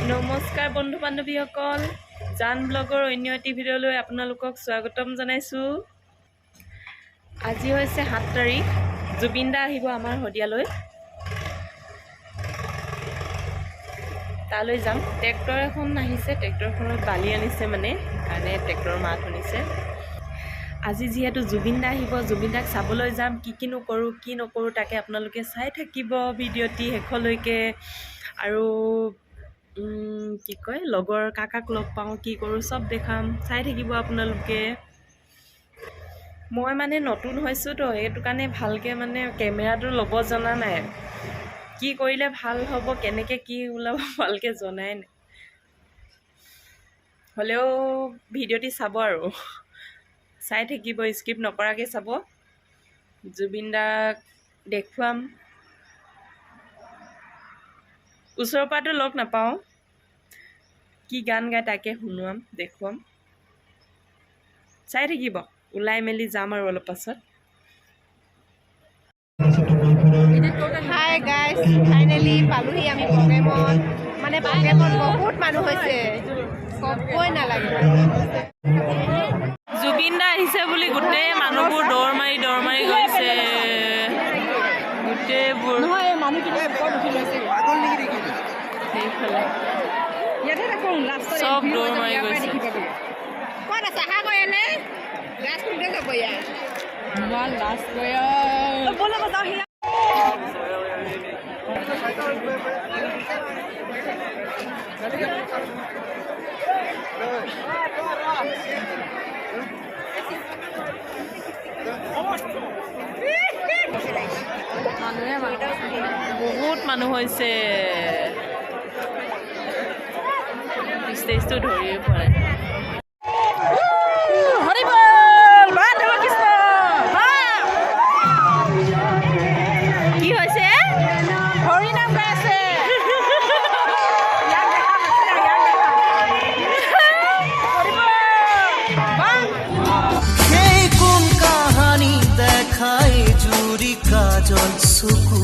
নমস্কাৰ বন্ধু বান্ধৱীসকল, জান ব্লগৰ অন্য এটি ভিডিঅ'লৈ আপোনালোকক স্বাগতম জনাইছোঁ। আজি হৈছে 7 তাৰিখ। জুবিন দা আহিব আমাৰ শদিয়ালৈ। তালৈ যাম। ট্ৰেক্টৰ এখন আহিছে, ট্ৰেক্টৰখনত বালি আনিছে মানে, সেইকাৰণে ট্ৰেক্টৰৰ মাত শুনিছে। আজি যিহেতু জুবিন দা আহিব, জুবিন দাক চাবলৈ যাম। কি নকৰোঁ কি নকৰোঁ তাকে আপোনালোকে চাই থাকিব ভিডিঅ'টি শেষলৈকে। আৰু কি কয়, লগৰ কাক লগ পাওঁ, কি কৰোঁ চব দেখাম, চাই থাকিব আপোনালোকে। মই মানে নতুন হৈছোঁ তো, সেইটো কাৰণে ভালকৈ মানে কেমেৰাটো ল'ব জনা নাই। কি কৰিলে ভাল হ'ব, কেনেকৈ কি ওলাব ভালকৈ জনাই নাই। হ'লেও ভিডিঅ'টি চাব আৰু চাই থাকিব, স্কিপ নকৰাকৈ চাব। জুবিন দাক দেখুৱাম। ওচৰৰ পৰাতো লগ নাপাওঁ, কি গান গায় তাকে শুনোৱাম, দেখুৱাম। চাই থাকিব। ওলাই মেলি যাম আৰু অলপ পাছত। হাই গাইজ, ফাইনেলি পালোহি আমি প্ৰগ্ৰেমত। মানে প্ৰগ্ৰেমত বহুত মানুহ হৈছে, ক'বই নালাগে। জুবিন দা আহিছে বুলি গোটেই মানুহবোৰ দৌৰ মাৰি গৈছে। গোটেইবোৰ সেইফালে চব দৌৰ মাৰি গৈছে। ক'ত আছে আশা কৰে নে লাষ্ট কোনতে যাব ইয়াৰ ইমান লাষ্ট কৰে বহুত মানুহ হৈছে। ষ্টেজটো ধৰিয়ে পৰা নাই। কি হৈছে? হৰি নাম গাই আছে। সেই কোন কাহানী দেখাই জুৰি কাজল চকু,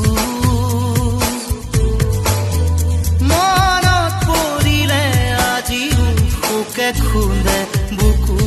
মনত পৰিলে আজিও শোকে খুন্দে বুকু।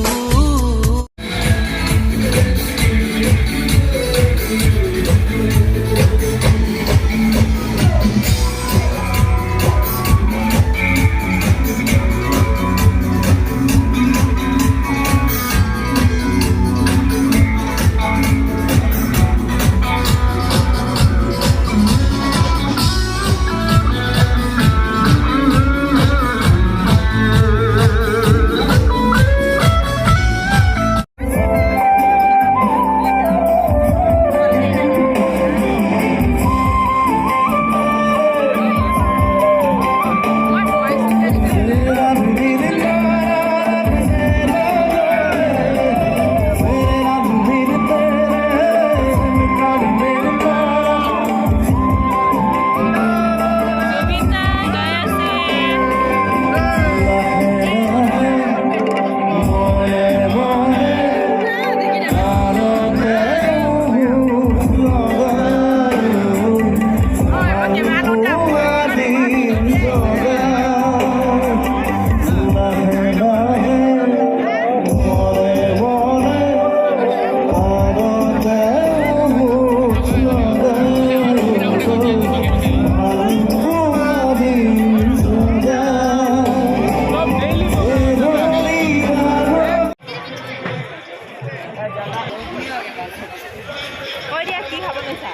কৈ দিয়া কি খাব লৈছা?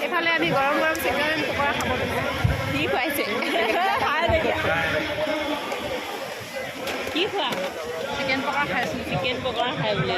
এইফালে আমি গৰম গৰম চিকেন পকৰা খাব লৈছোঁ। কি খুৱাইছে? কি খোৱা? চিকেন পকৰা খাইছোঁ। চিকেন পকৰা খাই বোলে।